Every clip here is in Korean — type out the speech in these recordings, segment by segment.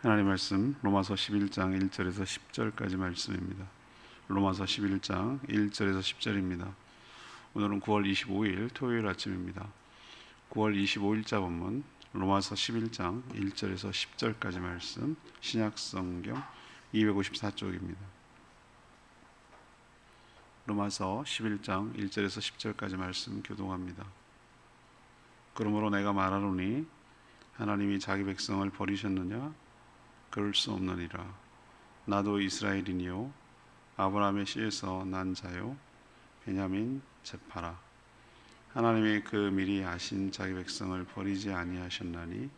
하나님 말씀 로마서 11장 1절에서 10절까지 말씀입니다. 로마서 11장 1절에서 10절입니다. 오늘은 9월 25일 토요일 아침입니다. 9월 25일자 본문 로마서 11장 1절에서 10절까지 말씀, 신약성경 254쪽입니다. 로마서 11장 1절에서 10절까지 말씀 교독합니다. 그러므로 내가 말하노니 하나님이 자기 백성을 버리셨느냐? 그럴 수 없느니라. 나도 이스라엘이니요 아브라함의 씨에서 난 자요 베냐민 제파라. 하나님이 그 미리 아신 자기 백성을 버리지 아니하셨나니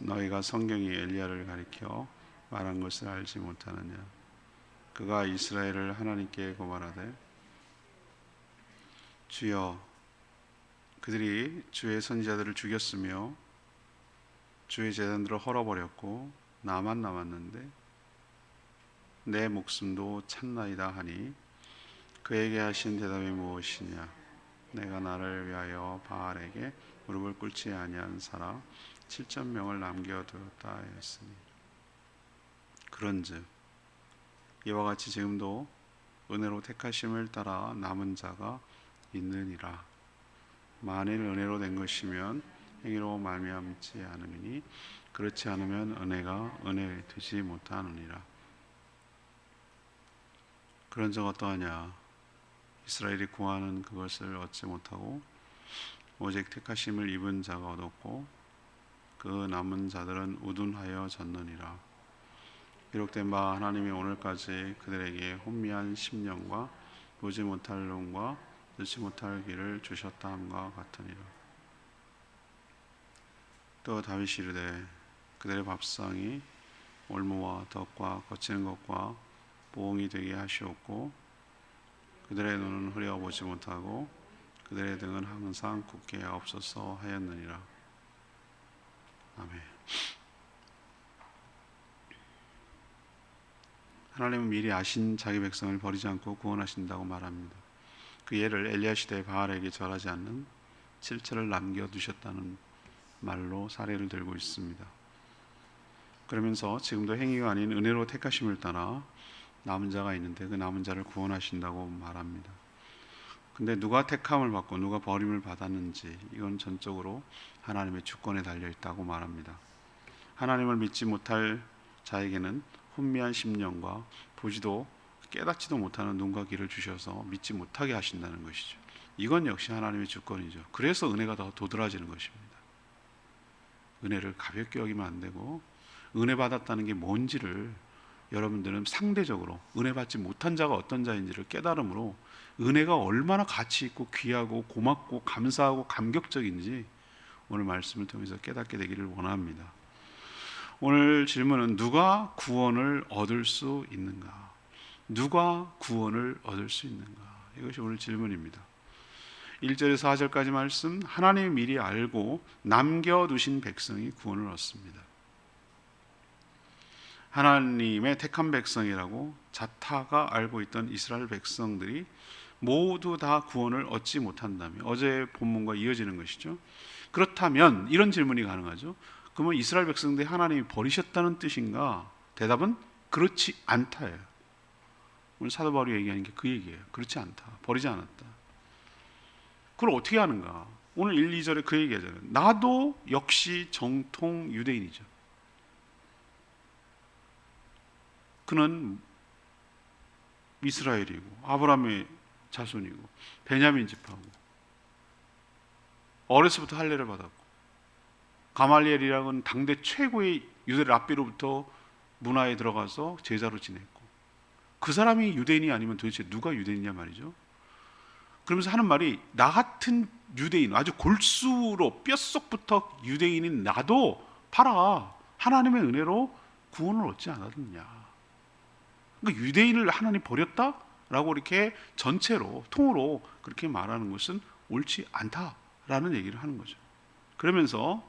너희가 성경이 엘리야를 가리켜 말한 것을 알지 못하느냐? 그가 이스라엘을 하나님께 고발하되 주여 그들이 주의 선지자들을 죽였으며 주의 제단들을 헐어버렸고 나만 남았는데 내 목숨도 찾나이다 하니 그에게 하신 대답이 무엇이냐? 내가 나를 위하여 바알에게 무릎을 꿇지 아니한 사람 7,000명을 남겨두었다 하였으니 그런즉 이와 같이 지금도 은혜로 택하심을 따라 남은 자가 있느니라. 만일 은혜로 된 것이면 행위로 말미암지 않음이니 그렇지 않으면 은혜가 은혜 되지 못하느니라. 그런즉 어떠하냐? 이스라엘이 구하는 그것을 얻지 못하고 오직 택하심을 입은 자가 얻었고 그 남은 자들은 우둔하여 졌느니라. 기록된 바 하나님이 오늘까지 그들에게 혼미한 심령과 보지 못할 눈과 듣지 못할 귀를 주셨다 함과 같으니라. 또 다윗이 이르되 그들의 밥상이 올무와 덕과 거치는 것과 보응이 되게 하시옵고 그들의 눈은 흐려보지 못하고 그들의 등은 항상 굳게 하옵소서 하였느니라. 아멘. 하나님은 미리 아신 자기 백성을 버리지 않고 구원하신다고 말합니다. 그 예를 엘리야 시대의 바알에게 절하지 않는 7천을 남겨두셨다는 말로 사례를 들고 있습니다. 그러면서 지금도 행위가 아닌 은혜로 택하심을 따라 남은 자가 있는데 그 남은 자를 구원하신다고 말합니다. 근데 누가 택함을 받고 누가 버림을 받았는지 이건 전적으로 하나님의 주권에 달려 있다고 말합니다. 하나님을 믿지 못할 자에게는 혼미한 심령과 보지도 깨닫지도 못하는 눈과 귀를 주셔서 믿지 못하게 하신다는 것이죠. 이건 역시 하나님의 주권이죠. 그래서 은혜가 더 도드라지는 것입니다. 은혜를 가볍게 여기면 안 되고 은혜 받았다는 게 뭔지를 여러분들은 상대적으로 은혜 받지 못한 자가 어떤 자인지를 깨달음으로 은혜가 얼마나 가치 있고 귀하고 고맙고 감사하고 감격적인지 오늘 말씀을 통해서 깨닫게 되기를 원합니다. 오늘 질문은 누가 구원을 얻을 수 있는가? 누가 구원을 얻을 수 있는가? 이것이 오늘 질문입니다. 1절에서 4절까지 말씀, 하나님이 미리 알고 남겨두신 백성이 구원을 얻습니다. 하나님의 택한 백성이라고 자타가 알고 있던 이스라엘 백성들이 모두 다 구원을 얻지 못한다면 어제의 본문과 이어지는 것이죠. 그렇다면 이런 질문이 가능하죠. 그러면 이스라엘 백성들이 하나님이 버리셨다는 뜻인가? 대답은 그렇지 않다예요. 오늘 사도 바울이 얘기하는 게 그 얘기예요. 그렇지 않다. 버리지 않았다. 그걸 어떻게 하는가? 오늘 1, 2절에 그 얘기하잖아요. 나도 역시 정통 유대인이죠. 그는 이스라엘이고 아브라함의 자손이고 베냐민 지파고 어려서부터 할례를 받았고 가말리엘이라는 당대 최고의 유대 랍비로부터 문화에 들어가서 제자로 지냈고 그 사람이 유대인이 아니면 도대체 누가 유대인이냐 말이죠. 그러면서 하는 말이 나 같은 유대인 아주 골수로 뼛속부터 유대인인 나도 봐라 하나님의 은혜로 구원을 얻지 않았느냐. 그러니까 유대인을 하나님 버렸다? 라고 이렇게 전체로 통으로 그렇게 말하는 것은 옳지 않다라는 얘기를 하는 거죠. 그러면서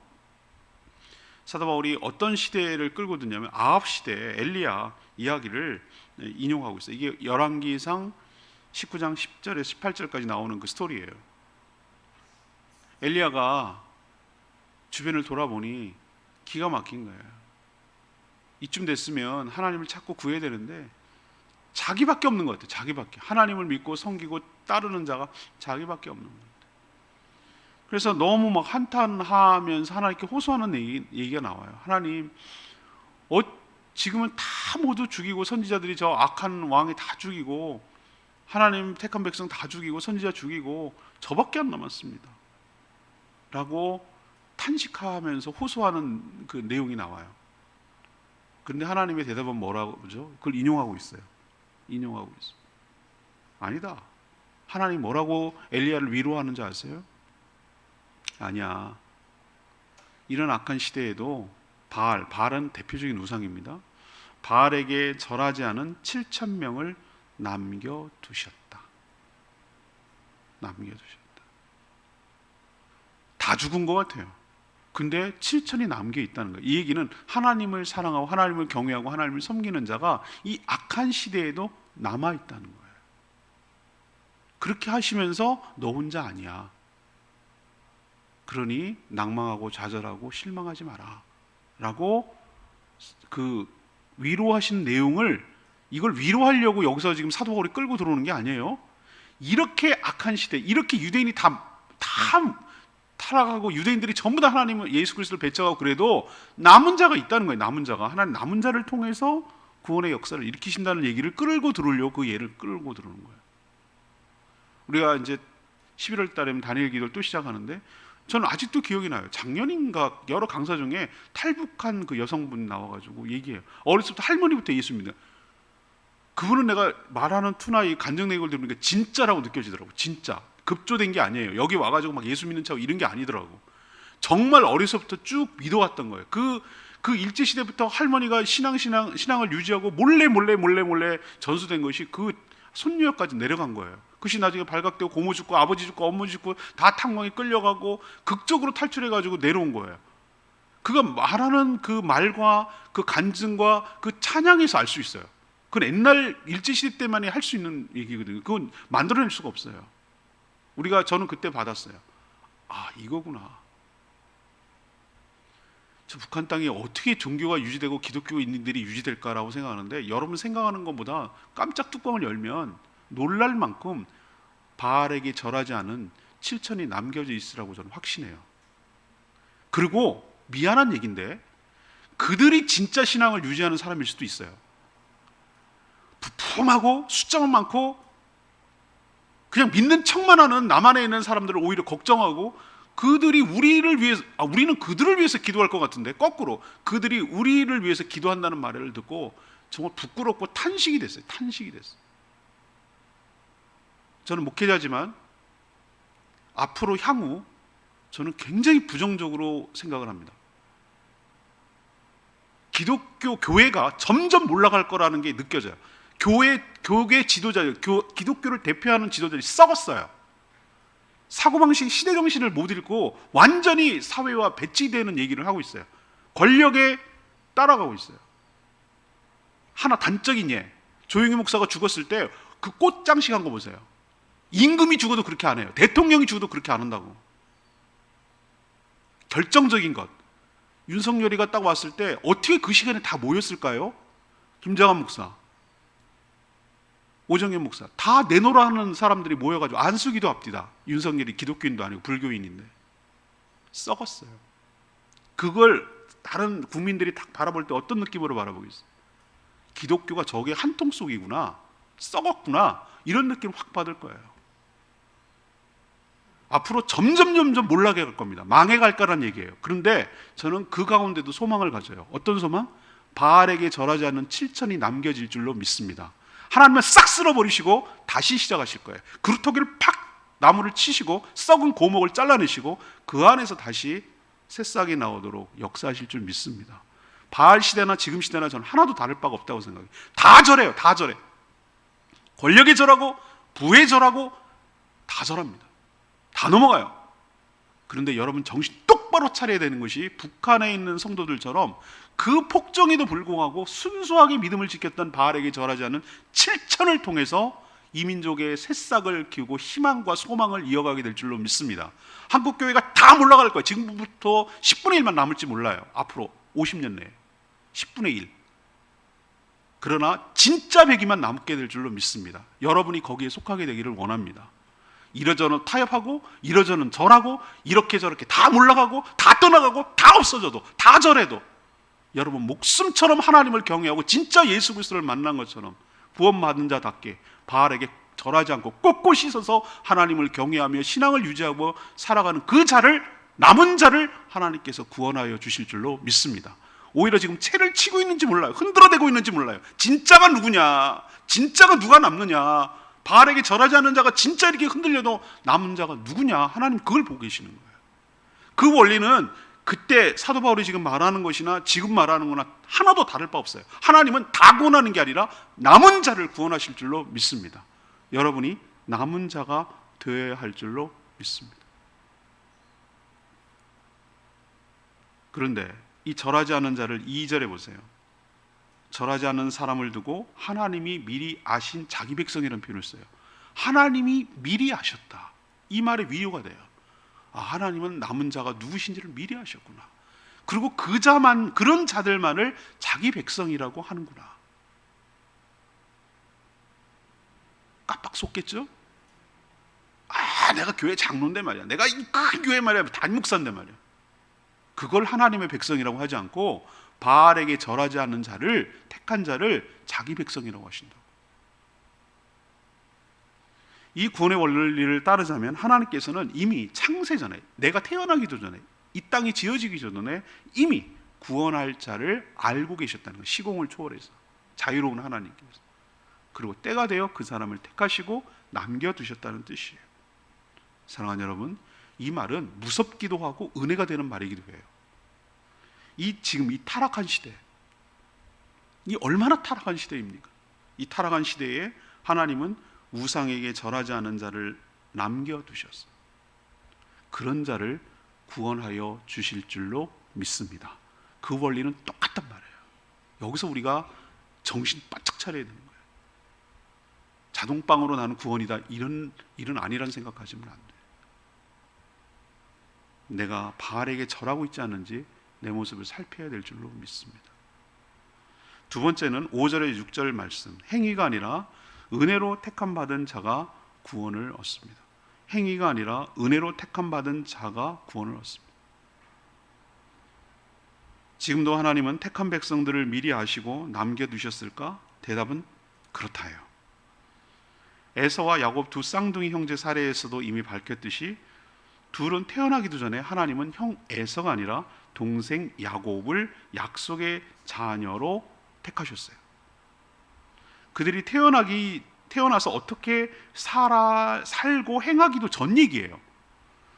사도 바울이 어떤 시대를 끌고 드냐면 아합 시대 엘리야 이야기를 인용하고 있어요. 이게 열왕기상 19장 10절에서 18절까지 나오는 그 스토리예요. 엘리야가 주변을 돌아보니 기가 막힌 거예요. 이쯤 됐으면 하나님을 찾고 구해야 되는데 자기밖에 없는 것 같아요. 자기밖에. 하나님을 믿고 섬기고 따르는 자가 자기밖에 없는 것 같아요. 그래서 너무 막 한탄하면서 하나님께 호소하는 얘기가 나와요. 하나님, 지금은 다 모두 죽이고 선지자들이 저 악한 왕이 다 죽이고 하나님 택한 백성 다 죽이고 선지자 죽이고 저밖에 안 남았습니다 라고 탄식하면서 호소하는 그 내용이 나와요. 그런데 하나님의 대답은 뭐라고 그러죠? 그걸 인용하고 있어요. 인용하고 있어요. 아니다. 하나님 뭐라고 엘리야를 위로하는지 아세요? 아니야. 이런 악한 시대에도 바알은 대표적인 우상입니다. 바알에게 절하지 않은 7,000명을 남겨두셨다. 다 죽은 것 같아요. 근데 7,000이 남겨 있다는 거예요. 이 얘기는 하나님을 사랑하고 하나님을 경외하고 하나님을 섬기는 자가 이 악한 시대에도 남아 있다는 거예요. 그렇게 하시면서 너 혼자 아니야. 그러니 낭망하고 좌절하고 실망하지 마라 라고 그 위로하신 내용을, 이걸 위로하려고 여기서 지금 사도 바울이 끌고 들어오는 게 아니에요. 이렇게 악한 시대, 이렇게 유대인이 다 타락하고 유대인들이 전부 다 하나님을, 예수 그리스도를 배척하고 그래도 남은 자가 있다는 거예요. 남은 자가. 하나님 남은 자를 통해서 구원의 역사를 일으키신다는 얘기를 끌고 들어오려고 그 예를 끌고 들어오는 거예요. 우리가 이제 11월 달에는 다니엘 기도를 또 시작하는데 저는 아직도 기억이 나요. 작년인가 여러 강사 중에 탈북한 그 여성분 나와가지고 얘기해요. 어렸을 때 할머니부터 예수 믿는. 그분은 내가 말하는 투나 이 간증 내용을 들으니까 진짜라고 느껴지더라고. 진짜. 급조된 게 아니에요. 여기 와가지고 막 예수 믿는 척 이런 게 아니더라고. 정말 어려서부터 쭉 믿어왔던 거예요. 그 일제시대부터 할머니가 신앙을 유지하고 몰래 전수된 것이 그 손녀까지 내려간 거예요. 그것이 나중에 발각되고 고모 죽고 아버지 죽고 어머니 죽고 다 탕망에 끌려가고 극적으로 탈출해가지고 내려온 거예요. 그가 말하는 그 말과 그 간증과 그 찬양에서 알 수 있어요. 그건 옛날 일제시대 때만이 할 수 있는 얘기거든요. 그건 만들어낼 수가 없어요. 저는 그때 받았어요. 아, 이거구나. 저 북한 땅에 어떻게 종교가 유지되고 기독교인들이 유지될까라고 생각하는데, 여러분 생각하는 것보다 깜짝 뚜껑을 열면 놀랄 만큼 바알에게 절하지 않은 7,000이 남겨져 있으라고 저는 확신해요. 그리고 미안한 얘기인데 그들이 진짜 신앙을 유지하는 사람일 수도 있어요. 부품하고 숫자만 많고 그냥 믿는 척만 하는 남한에 있는 사람들을 오히려 걱정하고, 그들이 우리를 위해서, 우리는 그들을 위해서 기도할 것 같은데 거꾸로 그들이 우리를 위해서 기도한다는 말을 듣고 정말 부끄럽고 탄식이 됐어요. 저는 목회자지만 앞으로 향후 저는 굉장히 부정적으로 생각을 합니다. 기독교 교회가 점점 몰락할 거라는 게 느껴져요. 교회 지도자들, 기독교를 대표하는 지도자들이 썩었어요. 사고방식, 시대정신을 못 읽고 완전히 사회와 배치되는 얘기를 하고 있어요. 권력에 따라가고 있어요. 하나 단적인 예, 조영희 목사가 죽었을 때 그 꽃장식한 거 보세요. 임금이 죽어도 그렇게 안 해요. 대통령이 죽어도 그렇게 안 한다고. 결정적인 것, 윤석열이가 딱 왔을 때 어떻게 그 시간에 다 모였을까요? 김장한 목사, 오정현 목사, 다 내놓으라 하는 사람들이 모여가지고 안수기도 합디다. 윤석열이 기독교인도 아니고 불교인인데 썩었어요. 그걸 다른 국민들이 딱 바라볼 때 어떤 느낌으로 바라보겠어요? 기독교가 저게 한통 속이구나, 썩었구나, 이런 느낌 확 받을 거예요. 앞으로 점점 몰락해 갈 겁니다. 망해갈까란 얘기예요. 그런데 저는 그 가운데도 소망을 가져요. 어떤 소망? 바알에게 절하지 않는 7,000이 남겨질 줄로 믿습니다. 하나님은 싹 쓸어버리시고 다시 시작하실 거예요. 그루터기를 팍 나무를 치시고 썩은 고목을 잘라내시고 그 안에서 다시 새싹이 나오도록 역사하실 줄 믿습니다. 바알 시대나 지금 시대나 저는 하나도 다를 바가 없다고 생각해요. 다 절해요. 다 절해. 권력에 절하고 부에 절하고 다 절합니다. 다 넘어가요. 그런데 여러분 정신 똑바로 차려야 되는 것이 북한에 있는 성도들처럼 그 폭정에도 불구하고 순수하게 믿음을 지켰던 바알에게 절하지 않은 7,000을 통해서 이민족의 새싹을 키우고 희망과 소망을 이어가게 될 줄로 믿습니다. 한국교회가 다 몰락할 거예요. 지금부터 10분의 1만 남을지 몰라요. 앞으로 50년 내에 10분의 1. 그러나 진짜 백이만 남게 될 줄로 믿습니다. 여러분이 거기에 속하게 되기를 원합니다. 이러저러 타협하고 이러저러 절하고 이렇게 저렇게 다 몰락하고 다 떠나가고 다 없어져도 다 절해도 여러분 목숨처럼 하나님을 경외하고 진짜 예수 그리스도를 만난 것처럼 구원받은 자답게 바알에게 절하지 않고 꼿꼿이 서서 하나님을 경외하며 신앙을 유지하고 살아가는 그 자를, 남은 자를 하나님께서 구원하여 주실 줄로 믿습니다. 오히려 지금 채를 치고 있는지 몰라요. 흔들어대고 있는지 몰라요. 진짜가 누구냐, 진짜가 누가 남느냐, 바알에게 절하지 않는 자가 진짜 이렇게 흔들려도 남은 자가 누구냐, 하나님 그걸 보고 계시는 거예요. 그 원리는 그때 사도 바울이 지금 말하는 것이나 지금 말하는 거나 하나도 다를 바 없어요. 하나님은 다 구원하는 게 아니라 남은 자를 구원하실 줄로 믿습니다. 여러분이 남은 자가 되어야 할 줄로 믿습니다. 그런데 이 절하지 않은 자를 2절에 보세요. 절하지 않는 사람을 두고 하나님이 미리 아신 자기 백성이라는 표현을 써요. 하나님이 미리 아셨다. 이 말에 위로가 돼요. 아, 하나님은 남은 자가 누구신지를 미리 아셨구나. 그리고 그 자만, 그런 자들만을 자기 백성이라고 하는구나. 깜빡 속겠죠? 아, 내가 교회 장로인데 말이야, 내가 이 큰 교회 말이야, 단목사인데 말이야. 그걸 하나님의 백성이라고 하지 않고 바알에게 절하지 않는 자를, 택한 자를 자기 백성이라고 하신다고. 이 구원의 원리를 따르자면 하나님께서는 이미 창세 전에, 내가 태어나기도 전에, 이 땅이 지어지기 전에 이미 구원할 자를 알고 계셨다는 거예요. 시공을 초월해서 자유로운 하나님께서. 그리고 때가 되어 그 사람을 택하시고 남겨두셨다는 뜻이에요. 사랑하는 여러분, 이 말은 무섭기도 하고 은혜가 되는 말이기도 해요. 지금 이 타락한 시대, 이 얼마나 타락한 시대입니까? 이 타락한 시대에 하나님은 우상에게 절하지 않은 자를 남겨두셨어요. 그런 자를 구원하여 주실 줄로 믿습니다. 그 원리는 똑같단 말이에요. 여기서 우리가 정신 바짝 차려야 되는 거예요. 자동방으로 나는 구원이다, 이런 일은 아니라는 생각하시면 안 돼요. 내가 바알에게 절하고 있지 않은지 내 모습을 살펴야 될 줄로 믿습니다. 두 번째는 5절에 6절 말씀, 행위가 아니라 은혜로 택함 받은 자가 구원을 얻습니다. 행위가 아니라 은혜로 택함 받은 자가 구원을 얻습니다. 지금도 하나님은 택한 백성들을 미리 아시고 남겨두셨을까? 대답은 그렇다예요. 에서와 야곱 두 쌍둥이 형제 사례에서도 이미 밝혔듯이 둘은 태어나기도 전에 하나님은 형 에서가 아니라 동생 야곱을 약속의 자녀로 택하셨어요. 그들이 태어나서 어떻게 살고 행하기도 전 얘기예요.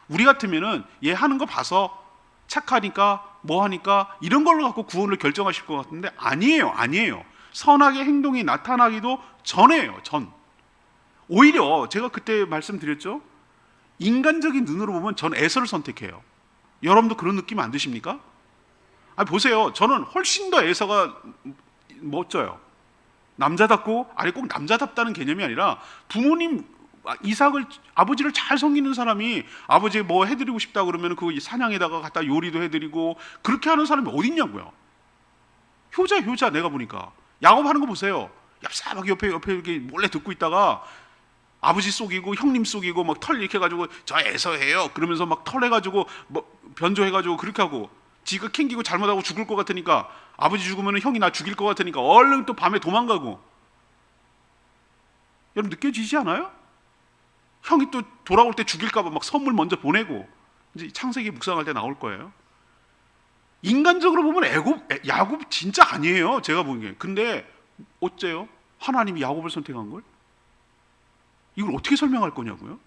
우리 같으면은 얘 하는 거 봐서 착하니까 뭐 하니까 이런 걸로 갖고 구원을 결정하실 것 같은데 아니에요. 선하게 행동이 나타나기도 전에요. 오히려 제가 그때 말씀드렸죠. 인간적인 눈으로 보면 전 에서를 선택해요. 여러분도 그런 느낌 안 드십니까? 아니 보세요. 저는 훨씬 더 에서가 멋져요. 남자답고, 아니 꼭 남자답다는 개념이 아니라 부모님 아버지를 잘 섬기는 사람이 아버지 뭐 해드리고 싶다 그러면 그 사냥에다가 갖다 요리도 해드리고 그렇게 하는 사람이 어디 있냐고요. 효자 내가 보니까 야곱 하는 거 보세요. 얍삽하게 옆에 이렇게 몰래 듣고 있다가 아버지 속이고 형님 속이고 막 털 이렇게 해가지고 저 애서해요 그러면서 막 털 해가지고 뭐 변조해가지고 그렇게 하고 지가 캥기고 잘못하고 죽을 것 같으니까 아버지 죽으면 형이 나 죽일 것 같으니까 얼른 또 밤에 도망가고. 여러분 느껴지지 않아요? 형이 또 돌아올 때 죽일까 봐 막 선물 먼저 보내고. 이제 창세기 묵상할 때 나올 거예요. 인간적으로 보면 야곱 진짜 아니에요. 제가 보기에. 근데 어째요? 하나님이 야곱을 선택한 걸? 이걸 어떻게 설명할 거냐고요?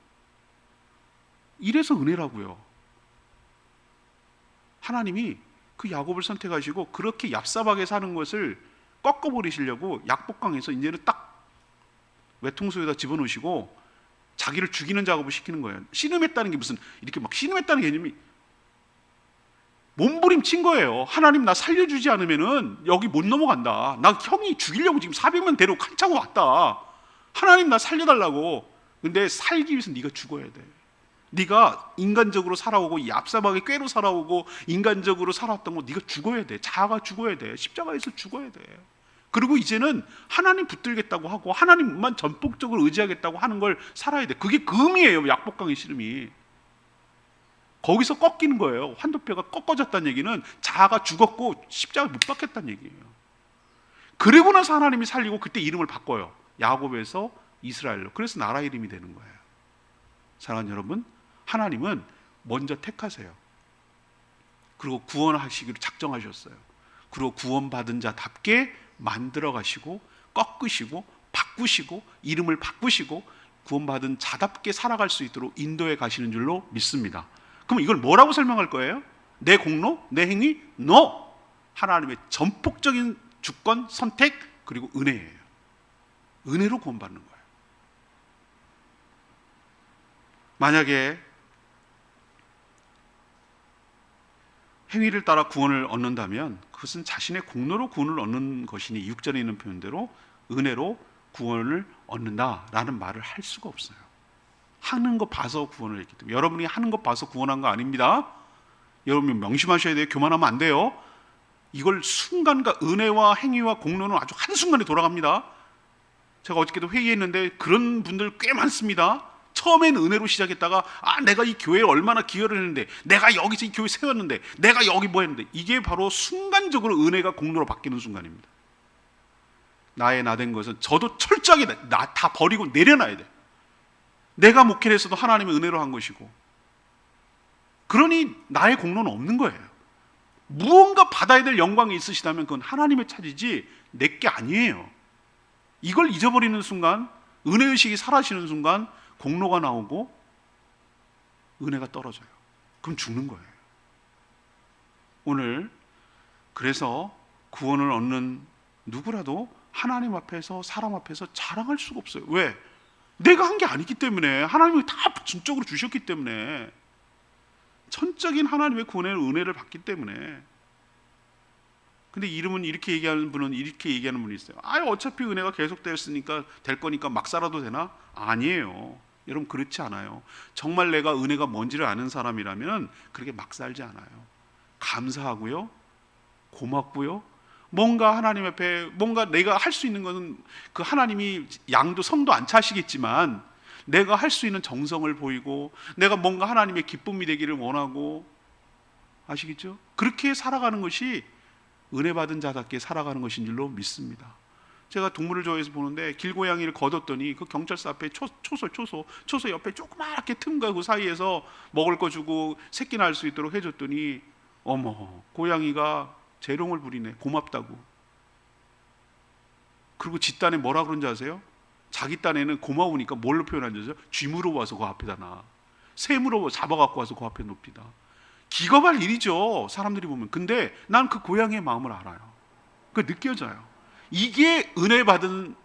이래서 은혜라고요. 하나님이 그 야곱을 선택하시고 그렇게 얍삽하게 사는 것을 꺾어버리시려고 약복강에서 이제는 딱 외통수에다 집어넣으시고 자기를 죽이는 작업을 시키는 거예요. 씨름했다는 게 무슨 이렇게 막 씨름했다는 개념이 몸부림친 거예요. 하나님 나 살려주지 않으면은 여기 못 넘어간다. 나 형이 죽이려고 지금 400명 데리고 칼 차고 왔다. 하나님 나 살려달라고. 근데 살기 위해서 네가 죽어야 돼. 네가 인간적으로 살아오고 얍삽하게 꾀로 살아오고 인간적으로 살아왔던 거 네가 죽어야 돼. 자아가 죽어야 돼. 십자가에서 죽어야 돼. 그리고 이제는 하나님 붙들겠다고 하고 하나님만 전폭적으로 의지하겠다고 하는 걸 살아야 돼. 그게 금이에요. 약복강의 씨름이. 거기서 꺾이는 거예요. 환도뼈가 꺾어졌다는 얘기는 자아가 죽었고 십자가 못 박혔다는 얘기예요. 그리고 나서 하나님이 살리고 그때 이름을 바꿔요. 야곱에서 이스라엘로. 그래서 나라 이름이 되는 거예요. 사랑하는 여러분, 하나님은 먼저 택하세요. 그리고 구원하시기로 작정하셨어요. 그리고 구원받은 자답게 만들어 가시고 꺾으시고 바꾸시고 이름을 바꾸시고 구원받은 자답게 살아갈 수 있도록 인도해 가시는 줄로 믿습니다. 그럼 이걸 뭐라고 설명할 거예요? 내 공로? 내 행위? No! 하나님의 전폭적인 주권, 선택, 그리고 은혜예요. 은혜로 구원받는 거예요. 만약에 행위를 따라 구원을 얻는다면 그것은 자신의 공로로 구원을 얻는 것이니 6절에 있는 표현대로 은혜로 구원을 얻는다라는 말을 할 수가 없어요. 하는 거 봐서 구원을 했기 때문에. 여러분이 하는 거 봐서 구원한 거 아닙니다. 여러분 명심하셔야 돼요. 교만하면 안 돼요. 이걸 순간과 은혜와 행위와 공로는 아주 한순간에 돌아갑니다. 제가 어저께도 회의했는데 그런 분들 꽤 많습니다. 처음엔 은혜로 시작했다가 내가 이 교회에 얼마나 기여를 했는데, 내가 여기서 이 교회 세웠는데, 내가 여기 뭐 했는데, 이게 바로 순간적으로 은혜가 공로로 바뀌는 순간입니다. 나의 나된 것은 저도 철저하게 다 버리고 내려놔야 돼. 내가 목회를 했어도 하나님의 은혜로 한 것이고, 그러니 나의 공로는 없는 거예요. 무언가 받아야 될 영광이 있으시다면 그건 하나님의 차지지 내 게 아니에요. 이걸 잊어버리는 순간, 은혜의식이 사라지는 순간 공로가 나오고 은혜가 떨어져요. 그럼 죽는 거예요. 오늘 그래서 구원을 얻는 누구라도 하나님 앞에서 사람 앞에서 자랑할 수가 없어요. 왜? 내가 한 게 아니기 때문에. 하나님이 다 전적으로 주셨기 때문에. 천적인 하나님의 구원의 은혜를 받기 때문에. 근데 이름은 이렇게 얘기하는 분은 이렇게 얘기하는 분이 있어요. 어차피 은혜가 계속되었으니까 될 거니까 막 살아도 되나? 아니에요. 여러분 그렇지 않아요. 정말 내가 은혜가 뭔지를 아는 사람이라면 그렇게 막 살지 않아요. 감사하고요, 고맙고요, 뭔가 하나님 앞에 뭔가 내가 할 수 있는 것은 그 하나님이 양도 성도 안 차시겠지만 내가 할 수 있는 정성을 보이고 내가 뭔가 하나님의 기쁨이 되기를 원하고, 아시겠죠? 그렇게 살아가는 것이 은혜 받은 자답게 살아가는 것인 줄로 믿습니다. 제가 동물을 좋아해서 보는데 길고양이를 걷었더니 그 경찰서 앞에 초소 옆에 조그맣게 틈과 그 사이에서 먹을 거 주고 새끼 낳을 수 있도록 해줬더니 어머, 고양이가 재롱을 부리네. 고맙다고. 그리고 지 딴에 뭐라 그런지 아세요? 자기 딴에는 고마우니까 뭘로 표현하는지 아세요? 쥐물어 와서 그 앞에다 놔. 새물어 잡아갖고 와서 그 앞에 높이다. 기겁할 일이죠, 사람들이 보면. 근데 난 그 고양이의 마음을 알아요. 그 느껴져요. 이게 은혜 받은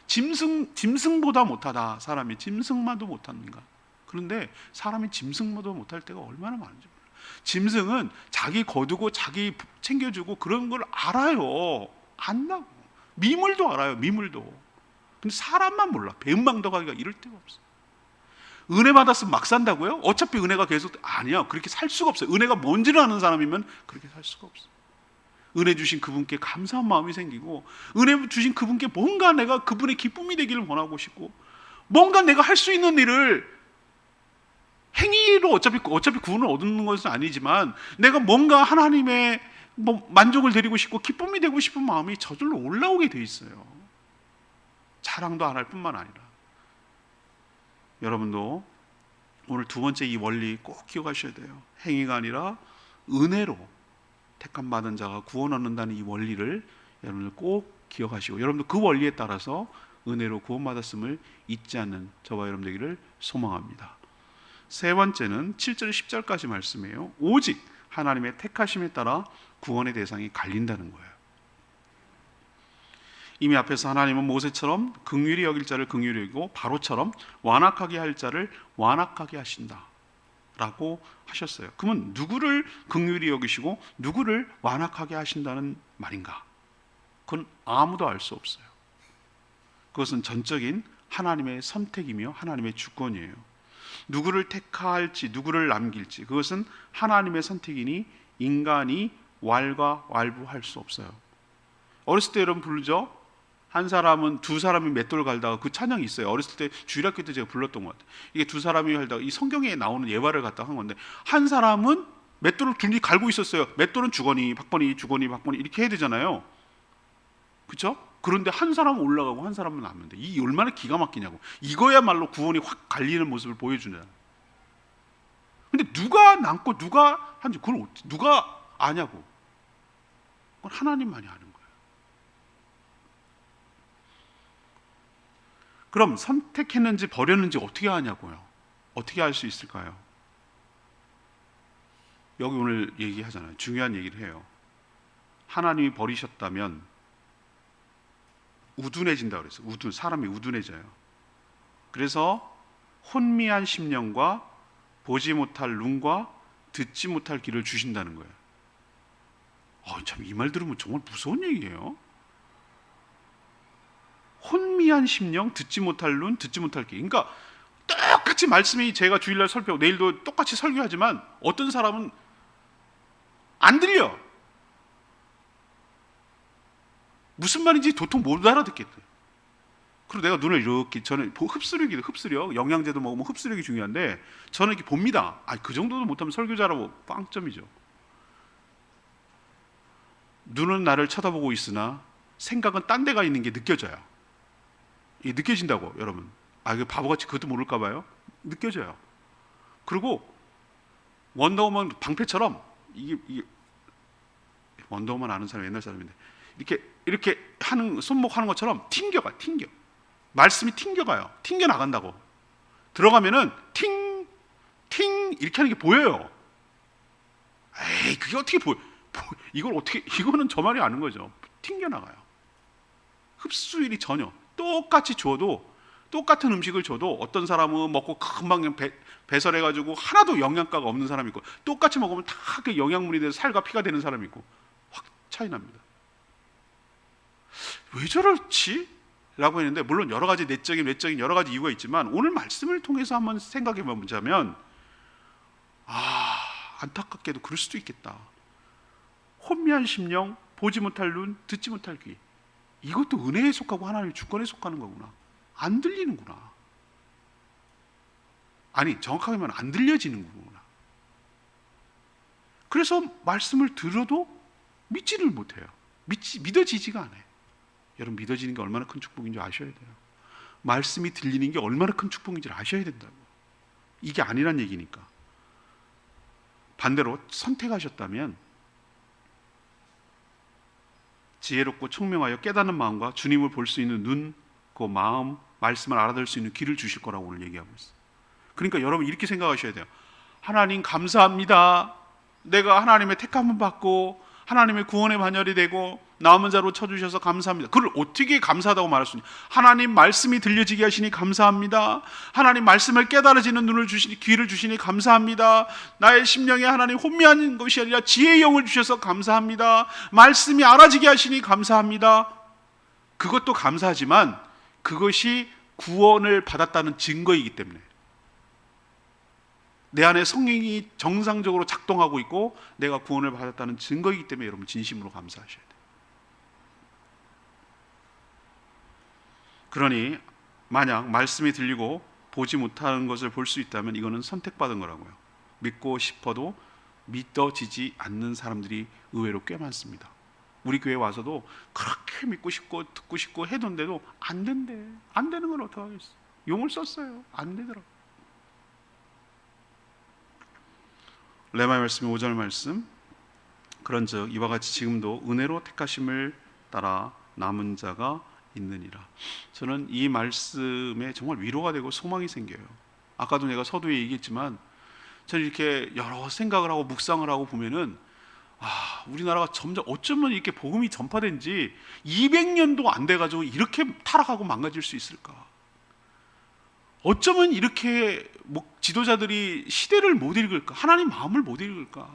짐승보다 못하다. 사람이 짐승만도 못하는가. 그런데 사람이 짐승만도 못할 때가 얼마나 많은지 몰라요. 짐승은 자기 거두고 자기 챙겨주고 그런 걸 알아요. 안다고. 미물도 알아요. 미물도. 근데 사람만 몰라. 배은망덕하기가 이럴 데가 없어요. 은혜 받았으면 막 산다고요? 어차피 은혜가 계속, 아니야. 그렇게 살 수가 없어요. 은혜가 뭔지를 아는 사람이면 그렇게 살 수가 없어요. 은혜 주신 그분께 감사한 마음이 생기고, 은혜 주신 그분께 뭔가 내가 그분의 기쁨이 되기를 원하고 싶고, 뭔가 내가 할 수 있는 일을 행위로 어차피 구원을 얻는 것은 아니지만 내가 뭔가 하나님의 만족을 드리고 싶고 기쁨이 되고 싶은 마음이 저절로 올라오게 돼 있어요. 자랑도 안 할 뿐만 아니라. 여러분도 오늘 두 번째 이 원리 꼭 기억하셔야 돼요. 행위가 아니라 은혜로 택함 받은 자가 구원 얻는다는 이 원리를 여러분들 꼭 기억하시고, 여러분도 그 원리에 따라서 은혜로 구원받았음을 잊지 않는 저와 여러분 되기를 소망합니다. 세 번째는 7절 10절까지 말씀이에요. 오직 하나님의 택하심에 따라 구원의 대상이 갈린다는 거예요. 이미 앞에서 하나님은 모세처럼 긍휼히 여길 자를 긍휼히 여기고 바로처럼 완악하게 할 자를 완악하게 하신다 라고 하셨어요. 그러면 누구를 긍휼히 여기시고 누구를 완악하게 하신다는 말인가? 그건 아무도 알 수 없어요. 그것은 전적인 하나님의 선택이며 하나님의 주권이에요. 누구를 택할지 누구를 남길지 그것은 하나님의 선택이니 인간이 왈가왈부할 수 없어요. 어렸을 때 여러분 부르죠? 한 사람은 두 사람이 맷돌 갈다가 그 찬양이 있어요. 어렸을 때 주일학교 때 제가 불렀던 것 같아요. 이게 두 사람이 갈다가 이 성경에 나오는 예화를 갖다 한 건데 한 사람은 맷돌을 둘이 갈고 있었어요. 맷돌은 주거니 박거니 주거니 박거니 이렇게 해야 되잖아요. 그렇죠? 그런데 한 사람은 올라가고 한 사람은 남는데 이 얼마나 기가 막히냐고. 이거야말로 구원이 확 갈리는 모습을 보여주잖아요. 근데 누가 남고 누가 한지 그걸 누가 아냐고. 그건 하나님만이 아는 거예요. 그럼 선택했는지 버렸는지 어떻게 아냐고요? 어떻게 알 수 있을까요? 여기 오늘 얘기하잖아요. 중요한 얘기를 해요. 하나님이 버리셨다면 우둔해진다 그랬어요. 사람이 우둔해져요. 그래서 혼미한 심령과 보지 못할 눈과 듣지 못할 귀를 주신다는 거예요. 참 이 말 들으면 정말 무서운 얘기예요. 혼미한 심령, 듣지 못할 눈, 듣지 못할 귀. 그러니까 똑같이 말씀이 제가 주일날 설교하고 내일도 똑같이 설교하지만 어떤 사람은 안 들려. 무슨 말인지 도통 못 알아듣겠대. 그리고 내가 눈을 이렇게 저는 흡수력, 영양제도 먹으면 흡수력이 중요한데 저는 이렇게 봅니다. 그 정도도 못하면 설교자라고 빵점이죠. 눈은 나를 쳐다보고 있으나 생각은 딴 데가 있는 게 느껴져요. 이게 느껴진다고 여러분. 이거 바보같이 그것도 모를까 봐요. 느껴져요. 그리고 원더우먼 방패처럼 이게 원더우먼 아는 사람 옛날 사람인데 이렇게 하는 손목하는 것처럼 튕겨. 말씀이 튕겨가요. 튕겨 나간다고. 들어가면은 팅 이렇게 하는 게 보여요. 그게 어떻게 보여? 이거는 저 말이 아는 거죠. 튕겨 나가요. 흡수율이 전혀. 똑같이 줘도 똑같은 음식을 줘도 어떤 사람은 먹고 금방 배설해가지고 하나도 영양가가 없는 사람이 있고 똑같이 먹으면 다 그 영양분이 돼서 살과 피가 되는 사람이 있고 확 차이 납니다. 왜 저럴지? 라고 했는데 물론 여러 가지 내적인 외적인 여러 가지 이유가 있지만 오늘 말씀을 통해서 한번 생각해 보자면 안타깝게도 그럴 수도 있겠다. 혼미한 심령, 보지 못할 눈, 듣지 못할 귀. 이것도 은혜에 속하고 하나님의 주권에 속하는 거구나. 안 들리는구나. 정확하게 말하면 안 들려지는구나. 그래서 말씀을 들어도 믿지를 못해요. 믿어지지가 않아요. 여러분 믿어지는 게 얼마나 큰 축복인지 아셔야 돼요. 말씀이 들리는 게 얼마나 큰 축복인지를 아셔야 된다고. 이게 아니란 얘기니까. 반대로 선택하셨다면 지혜롭고 총명하여 깨닫는 마음과 주님을 볼 수 있는 눈, 그 마음, 말씀을 알아들을 수 있는 귀를 주실 거라고 오늘 얘기하고 있어요. 그러니까 여러분 이렇게 생각하셔야 돼요. 하나님 감사합니다. 내가 하나님의 택함을 받고 하나님의 구원의 반열이 되고 남은 자로 쳐주셔서 감사합니다. 그걸 어떻게 감사하다고 말할 수 있냐? 하나님 말씀이 들려지게 하시니 감사합니다. 하나님 말씀을 깨달아지는 눈을 주시니 귀를 주시니 감사합니다. 나의 심령에 하나님 혼미한 것이 아니라 지혜의 영을 주셔서 감사합니다. 말씀이 알아지게 하시니 감사합니다. 그것도 감사하지만 그것이 구원을 받았다는 증거이기 때문에 내 안에 성령이 정상적으로 작동하고 있고 내가 구원을 받았다는 증거이기 때문에 여러분 진심으로 감사하셔야 돼요. 그러니 만약 말씀이 들리고 보지 못하는 것을 볼 수 있다면 이거는 선택받은 거라고요. 믿고 싶어도 믿어지지 않는 사람들이 의외로 꽤 많습니다. 우리 교회 와서도 그렇게 믿고 싶고 듣고 싶고 해뒀는데도 안 된대. 안 되는 걸 어떻게 하겠어. 용을 썼어요. 안 되더라고. 레마의 말씀 5절 말씀. 그런즉 이와 같이 지금도 은혜로 택하심을 따라 남은 자가 있느니라. 저는 이 말씀에 정말 위로가 되고 소망이 생겨요. 아까도 내가 서두에 얘기했지만 저는 이렇게 여러 생각을 하고 묵상을 하고 보면은 우리나라가 점점 어쩌면 이렇게 복음이 전파된 지 200년도 안 돼가지고 이렇게 타락하고 망가질 수 있을까? 어쩌면 이렇게 지도자들이 시대를 못 읽을까? 하나님 마음을 못 읽을까?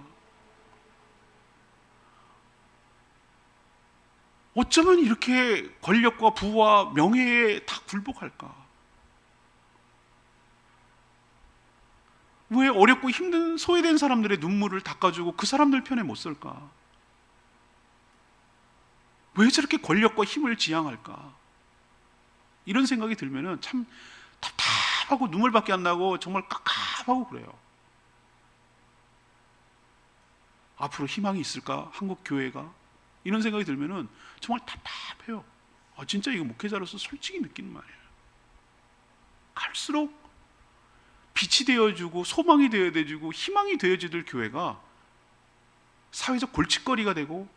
어쩌면 이렇게 권력과 부와 명예에 다 굴복할까? 왜 어렵고 힘든 소외된 사람들의 눈물을 닦아주고 그 사람들 편에 못 설까? 왜 저렇게 권력과 힘을 지향할까? 이런 생각이 들면은 참 답답하고 눈물밖에 안 나고 정말 깝깝하고 그래요. 앞으로 희망이 있을까? 한국 교회가? 이런 생각이 들면은 정말 답답해요. 진짜 이거 목회자로서 솔직히 느끼는 말이에요. 갈수록 빛이 되어주고 소망이 되어주고 희망이 되어줄 교회가 사회적 골칫거리가 되고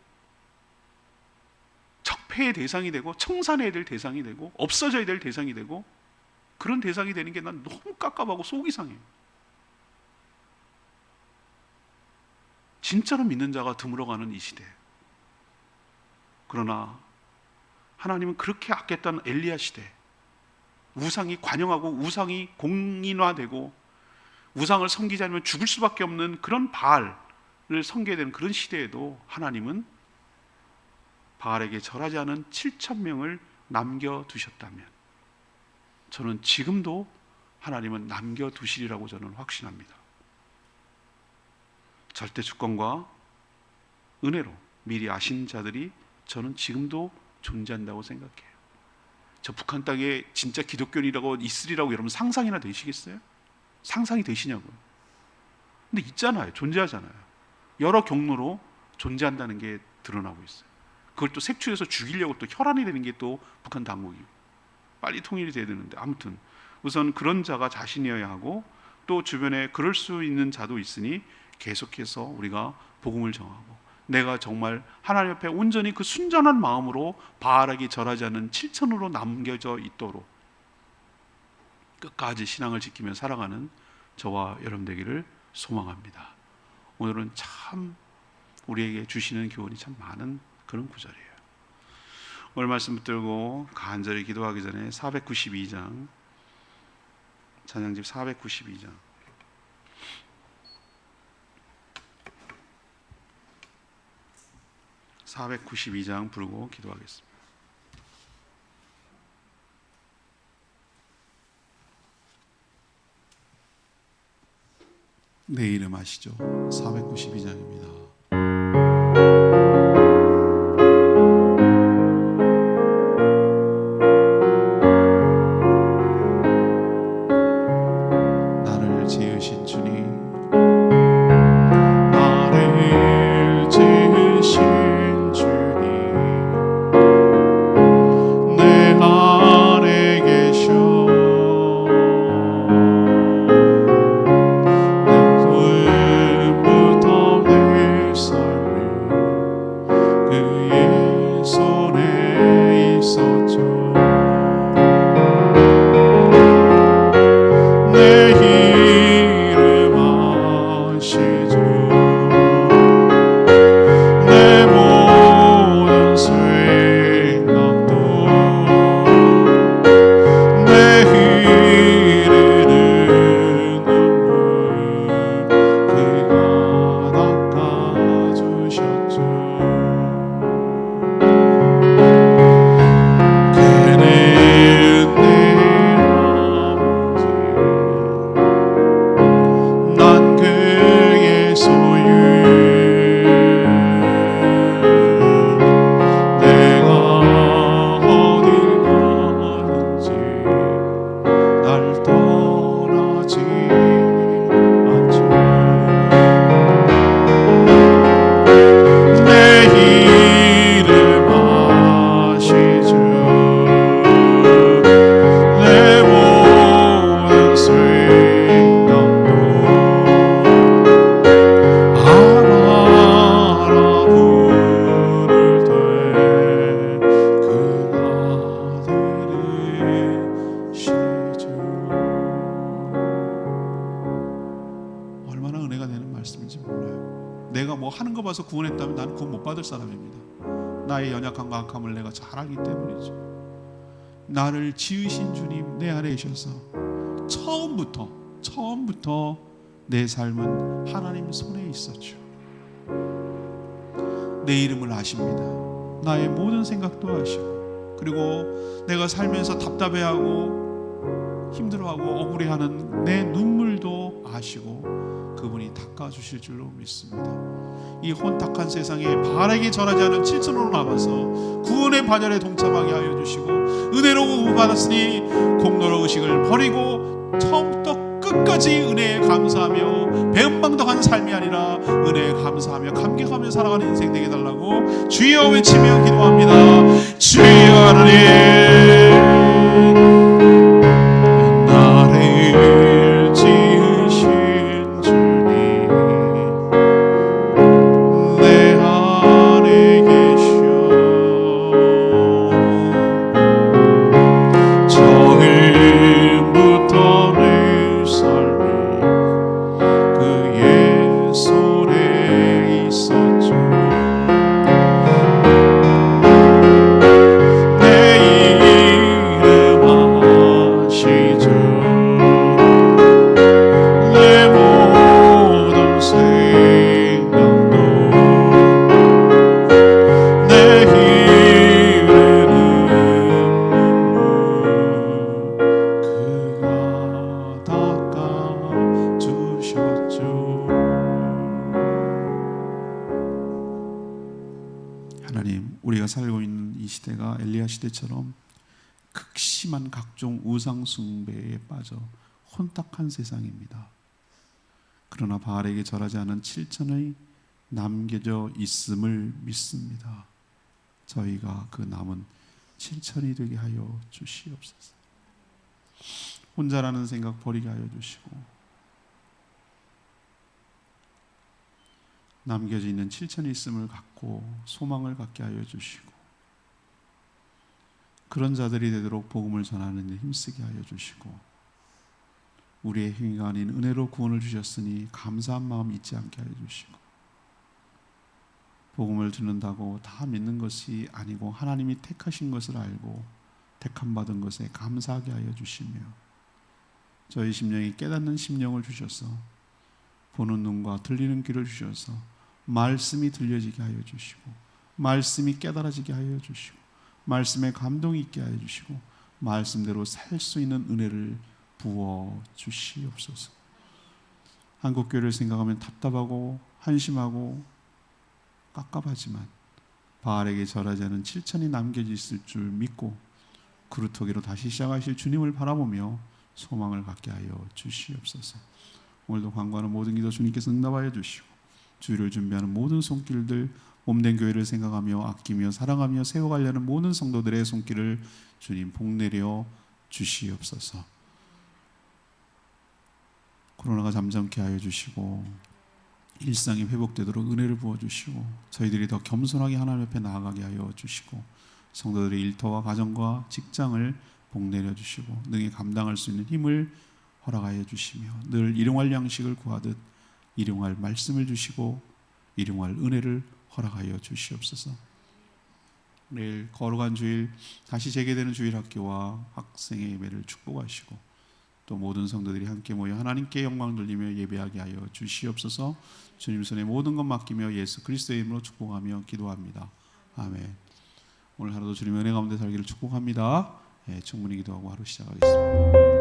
적폐의 대상이 되고 청산해야 될 대상이 되고 없어져야 될 대상이 되고 그런 대상이 되는 게 난 너무 깝깝하고 속이 상해요. 진짜로 믿는 자가 드물어가는 이 시대. 그러나 하나님은 그렇게 아꼈던 엘리야 시대, 우상이 관영하고 우상이 공인화되고 우상을 섬기지 않으면 죽을 수밖에 없는 그런 바알을 섬겨야 되는 그런 시대에도 하나님은 바알에게 절하지 않은 7,000명을 남겨두셨다면 저는 지금도 하나님은 남겨두시리라고 저는 확신합니다. 절대 주권과 은혜로 미리 아신 자들이 저는 지금도 존재한다고 생각해요. 저 북한 땅에 진짜 기독교인이라고 있으리라고 여러분 상상이나 되시겠어요? 상상이 되시냐고요? 근데 있잖아요. 존재하잖아요. 여러 경로로 존재한다는 게 드러나고 있어요. 그걸 또 색출해서 죽이려고 또 혈안이 되는 게 또 북한 당국이고 빨리 통일이 돼야 되는데 아무튼 우선 그런 자가 자신이어야 하고 또 주변에 그럴 수 있는 자도 있으니 계속해서 우리가 복음을 전하고 내가 정말 하나님 앞에 온전히 그 순전한 마음으로 바알에게 절하지 않는 7천으로 남겨져 있도록 끝까지 신앙을 지키며 살아가는 저와 여러분 되기를 소망합니다. 오늘은 참 우리에게 주시는 교훈이 참 많은 그런 구절이에요. 오늘 말씀 붙들고 간절히 기도하기 전에 492장 찬양집 492장 492장 부르고 기도하겠습니다. 내 이름 아시죠? 492장입니다. 나를 지으신 주님, 나를 지으신 내 안에 계셔. 하는 거 봐서 구원했다면 나는 구원 못 받을 사람입니다. 나의 연약함과 악함을 내가 잘 알기 때문이죠. 나를 지으신 주님 내 안에 계셔서 처음부터 내 삶은 하나님 손에 있었죠. 내 이름을 아십니다. 나의 모든 생각도 아시고, 그리고 내가 살면서 답답해하고 힘들어하고 억울해하는 내 눈물도 아시고 그분이 닦아주실 줄로 믿습니다. 이 혼탁한 세상에 바알에게 절하지 않은 실천으로 나가서 구원의 반열에 동참하게 하여 주시고, 은혜로 구원받았으니 공로로 의식을 버리고 처음부터 끝까지 은혜에 감사하며 배은방덕한 삶이 아니라 은혜에 감사하며 감격하며 살아가는 인생 되게 달라고 주여 외치며 기도합니다. 주여 하나님, 나를 지으신 주님, 내 안에 계셔. 처음부터 내 삶이 그의 손에 있었죠. 내 이름 아시죠. 내 모든 생각도 내 흐르는 눈물 그가 닦아주셨죠. 하나님, 우리가 살고 있는 이 시대가 엘리야 시대처럼 극심한 각종 우상 숭배에 빠져 혼탁한 세상입니다. 그러나 바알에게 절하지 않은 7천의 남겨져 있음을 믿습니다. 저희가 그 남은 7천이 되게 하여 주시옵소서. 혼자라는 생각 버리게 하여 주시고, 남겨져 있는 7천이 있음을 갖고 소망을 갖게 하여 주시고, 그런 자들이 되도록 복음을 전하는 데 힘쓰게 하여 주시고, 우리의 행위가 아닌 은혜로 구원을 주셨으니 감사한 마음 잊지 않게 하여 주시고, 복음을 듣는다고 다 믿는 것이 아니고 하나님이 택하신 것을 알고 택함 받은 것에 감사하게 하여 주시며, 저희 심령이 깨닫는 심령을 주셔서 보는 눈과 들리는 귀를 주셔서 말씀이 들려지게 하여 주시고, 말씀이 깨달아지게 하여 주시고, 말씀에 감동이 있게 하여 주시고, 말씀대로 살 수 있는 은혜를 부어 주시옵소서. 한국교회를 생각하면 답답하고 한심하고 깝깝하지만 바알에게 절하지 않은 7천이 남겨져 있을 줄 믿고 그루터기로 다시 시작하실 주님을 바라보며 소망을 갖게 하여 주시옵소서. 오늘도 간구하는 모든 기도 주님께서 응답하여 주시고, 주일을 준비하는 모든 손길들, 몸된 교회를 생각하며 아끼며 사랑하며 세워가려는 모든 성도들의 손길을 주님 복내려 주시옵소서. 코로나가 잠잠케 하여 주시고 일상이 회복되도록 은혜를 부어주시고, 저희들이 더 겸손하게 하나님 옆에 나아가게 하여 주시고, 성도들의 일터와 가정과 직장을 복내려 주시고 능히 감당할 수 있는 힘을 허락하여 주시며, 늘 일용할 양식을 구하듯 일용할 말씀을 주시고 일용할 은혜를 허락하여 주시옵소서. 내일 거룩한 주일, 다시 재개되는 주일 학교와 학생의 예배를 축복하시고, 또 모든 성도들이 함께 모여 하나님께 영광 돌리며 예배하게 하여 주시옵소서. 주님 손에 모든 것 맡기며 예수 그리스도의 이름으로 축복하며 기도합니다. 아멘. 오늘 하루도 주님의 은혜 가운데 살기를 축복합니다. 충분히 기도하고 하루 시작하겠습니다.